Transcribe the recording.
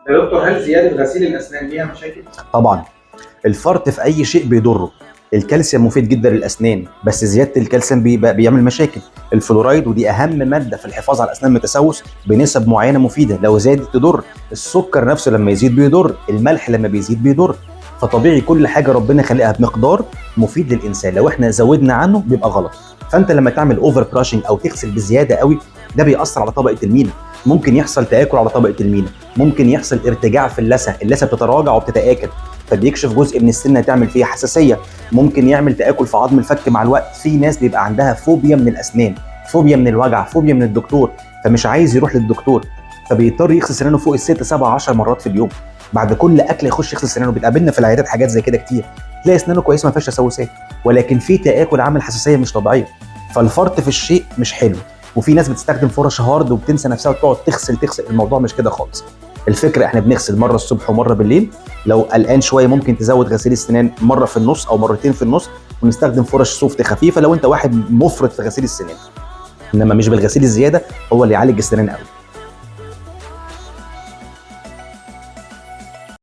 يا دكتور، هل زياده غسيل الاسنان ليها مشاكل؟ طبعا. الفرط في اي شيء بيضره. الكالسيوم مفيد جدا للاسنان، بس زياده الكالسيوم بيعمل مشاكل. الفلورايد، ودي اهم ماده في الحفاظ على الاسنان من التسوس، بنسب معينه مفيده، لو زادت تضر. السكر نفسه لما يزيد بيضر، الملح لما بيزيد بيضر. فطبيعي كل حاجه ربنا خلقها بمقدار مفيد للانسان، لو احنا زودنا عنه بيبقى غلط. فانت لما تعمل اوفر براشنج او تغسل بزياده قوي، ده بيأثر على طبقه المينا. ممكن يحصل تآكل على طبقه المينا، ممكن يحصل ارتجاع في اللثه بتتراجع وبتتآكل، فبيكشف جزء من السنه تعمل فيها حساسيه. ممكن يعمل تآكل في عظم الفك مع الوقت. في ناس بيبقى عندها فوبيا من الاسنان، فوبيا من الوجع، فوبيا من الدكتور، فمش عايز يروح للدكتور، فبيضطر يغسل سنانه فوق الست 7 10 مرات في اليوم. بعد كل اكل يخش يغسل سنانه. بتقابلنا في العيادات حاجات زي كده كتير، تلاقي اسنانه كويسه ما فيهاش تسوسات، ولكن في تآكل عامل حساسيه مش طبيعيه. فالفرط في الشيء مش حلو. وفي ناس بتستخدم فرش هارد وبتنسى نفسها وتقعد تغسل. الموضوع مش كده خالص. الفكره احنا بنغسل مره الصبح ومره بالليل. لو قلقان شويه ممكن تزود غسيل السنان مره في النص او مرتين في النص، ونستخدم فرش سوفت خفيفه لو انت واحد مفرط في غسيل السنان. انما مش بالغسيل الزياده هو اللي يعالج السنان قوي.